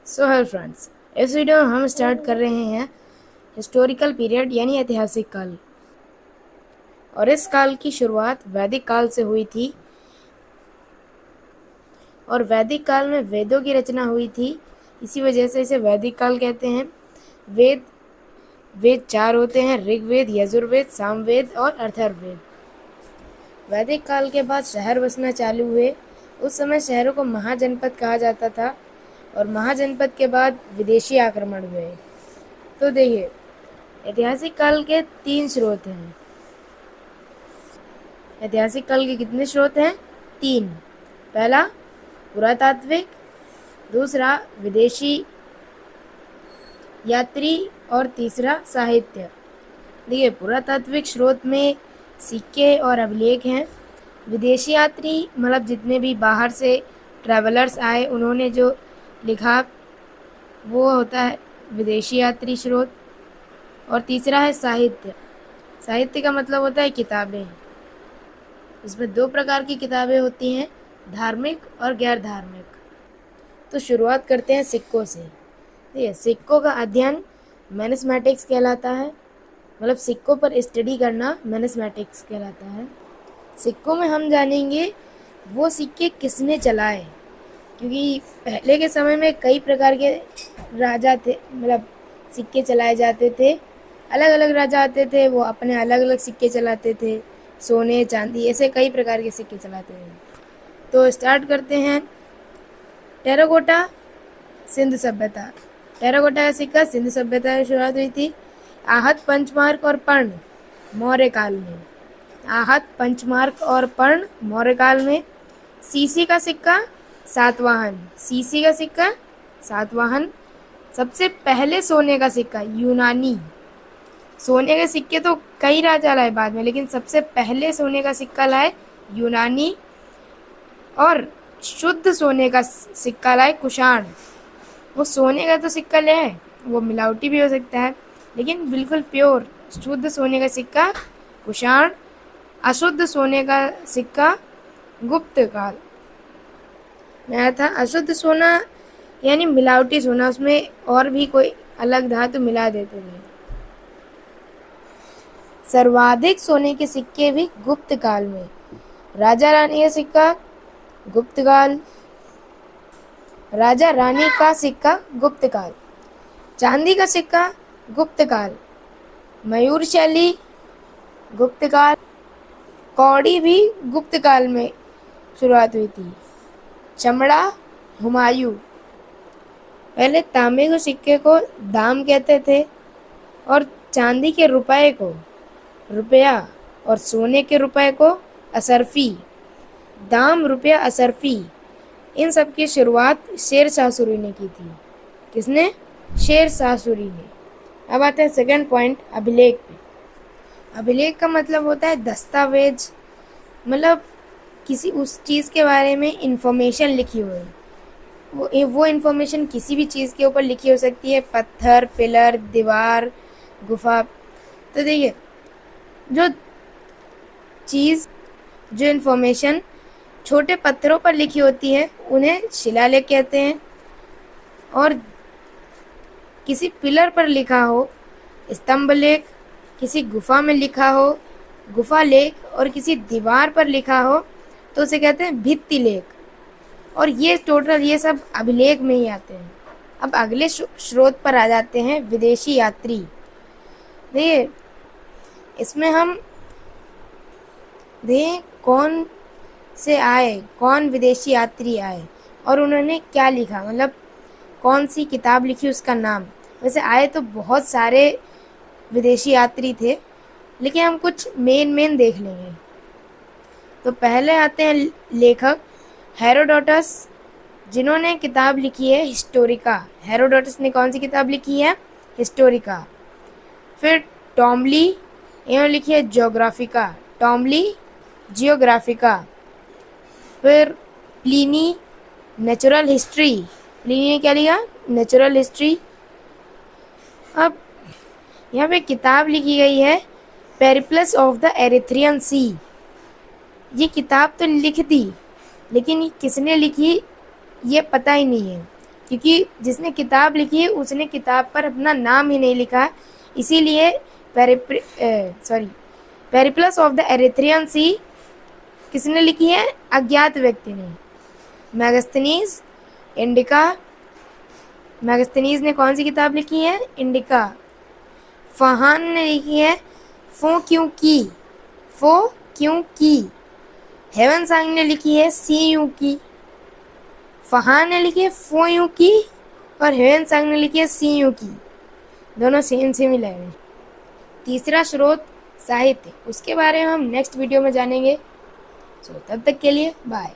So hello friends, इस video में हम स्टार्ट कर रहे हैं हिस्टोरिकल पीरियड यानी ऐतिहासिक काल। और इस काल की शुरुआत वैदिक काल से हुई थी और वैदिक काल में वेदों की रचना हुई थी। इसी वजह से इसे वैदिक काल कहते हैं। वेद वेद चार होते हैं: ऋग्वेद, यजुर्वेद, सामवेद और अथर्ववेद। वैदिक काल के बाद शहर बसना चालू हुए। उस समय शहरों को महाजनपद कहा जाता था और महाजनपद के बाद विदेशी आक्रमण हुए। तो देखिए, ऐतिहासिक काल के 3 स्रोत हैं। ऐतिहासिक काल के कितने स्रोत हैं? 3। पहला पुरातात्विक, दूसरा विदेशी यात्री और तीसरा साहित्य। देखिए, पुरातात्विक स्रोत में सिक्के और अभिलेख हैं। विदेशी यात्री मतलब जितने भी बाहर से ट्रैवलर्स आए उन्होंने जो लिखा वो होता है विदेशी यात्री स्रोत। और तीसरा है साहित्य। साहित्य का मतलब होता है किताबें। इसमें 2 प्रकार की किताबें होती हैं, धार्मिक और गैर धार्मिक। तो शुरुआत करते हैं सिक्कों से। देखिए, सिक्कों का अध्ययन मैथमेटिक्स कहलाता है, मतलब सिक्कों पर स्टडी करना मैथमेटिक्स कहलाता है। सिक्कों में हम जानेंगे वो सिक्के किसने चलाए, क्योंकि पहले के समय में कई प्रकार के राजा थे, मतलब सिक्के चलाए जाते थे। अलग अलग राजा आते थे, वो अपने अलग अलग सिक्के चलाते थे, सोने चांदी ऐसे कई प्रकार के सिक्के चलाते थे। तो स्टार्ट करते हैं। टेराकोटा, सिंधु सभ्यता। टेराकोटा का सिक्का सिंधु सभ्यता की शुरुआत हुई थी। आहत, पंचमार्क और पर्ण मौर्य काल में। आहत, पंचमार्क और पर्ण मौर्य काल में। सीसी का सिक्का सातवाहन। सीसी का सिक्का सातवाहन। सबसे पहले सोने का सिक्का यूनानी। सोने के सिक्के तो कई राजा लाए बाद में, लेकिन सबसे पहले सोने का सिक्का लाए यूनानी। और शुद्ध सोने का सिक्का लाए कुषाण। वो सोने का तो सिक्का ले है, वो मिलावटी भी हो सकता है, लेकिन बिल्कुल प्योर शुद्ध सोने का सिक्का कुषाण। अशुद्ध सोने का सिक्का गुप्त काल में आया था। अशुद्ध सोना यानी मिलावटी सोना, उसमें और भी कोई अलग धातु मिला देते थे। सर्वाधिक सोने के सिक्के भी गुप्त काल में। राजा रानी का सिक्का गुप्त काल। राजा रानी का सिक्का गुप्त काल। चांदी का सिक्का गुप्त काल। मयूर शैली गुप्त काल। कौड़ी भी गुप्त काल में शुरुआत हुई थी। चमड़ा हुमायूं। पहले तांबे के सिक्के को दाम कहते थे और चांदी के रुपए को रुपया और सोने के रुपए को असरफी। दाम, रुपया, असरफी, इन सब की शुरुआत शेर शाह सूरी ने की थी। किसने? शेर शाह सूरी ने। अब आते हैं सेकंड पॉइंट, अभिलेख पे। अभिलेख का मतलब होता है दस्तावेज, मतलब किसी उस चीज़ के बारे में इंफॉर्मेशन लिखी हुई। वो इंफॉर्मेशन किसी भी चीज़ के ऊपर लिखी हो सकती है, पत्थर, पिलर, दीवार, गुफा। तो देखिए, जो चीज़ जो इंफॉर्मेशन छोटे पत्थरों पर लिखी होती है उन्हें शिलालेख कहते हैं। और किसी पिलर पर लिखा हो स्तंभ लेख, किसी गुफा में लिखा हो गुफा लेख, और किसी दीवार पर लिखा हो तो उसे कहते हैं भित्ति लेख। और ये टोटल ये सब अभिलेख में ही आते हैं। अब अगले स्रोत पर आ जाते हैं, विदेशी यात्री। देखिए, इसमें हम कौन से आए, कौन विदेशी यात्री आए और उन्होंने क्या लिखा, मतलब कौन सी किताब लिखी उसका नाम। वैसे आए तो बहुत सारे विदेशी यात्री थे, लेकिन हम कुछ मेन देख लेंगे। तो पहले आते हैं लेखक हेरोडोटस, जिन्होंने किताब लिखी है हिस्टोरिका। हेरोडोटस ने कौन सी किताब लिखी है? हिस्टोरिका। फिर टॉमली, इन्होंने लिखी है ज्योग्राफिका। टॉमली जियोग्राफिका। फिर प्लिनी, नेचुरल हिस्ट्री। प्लिनी ने क्या लिखा? Natural history. अब यहाँ पे किताब लिखी गई है पेरिप्लस ऑफ द एरिथ्रियन सी। ये किताब तो लिख दी, लेकिन ये किसने लिखी ये पता ही नहीं है, क्योंकि जिसने किताब लिखी है उसने किताब पर अपना नाम ही नहीं लिखा, इसीलिए पेरिप्लस ऑफ द एरिथ्रियन सी किसने लिखी है? अज्ञात व्यक्ति ने। मैगस्थनीज इंडिका, मैगस्थनीज ने कौन सी किताब लिखी है? इंडिका। फहान ने लिखी है फो क्यों की, फो क्यों की। हेवन सांग ने लिखी है सी यू की। फहान ने लिखी है फो यू की और हेवन सांग ने लिखी है सी यू की, दोनों सेम सेम ही लग रहे हैं। तीसरा स्रोत साहित्य, उसके बारे में हम नेक्स्ट वीडियो में जानेंगे। तब तक के लिए बाय।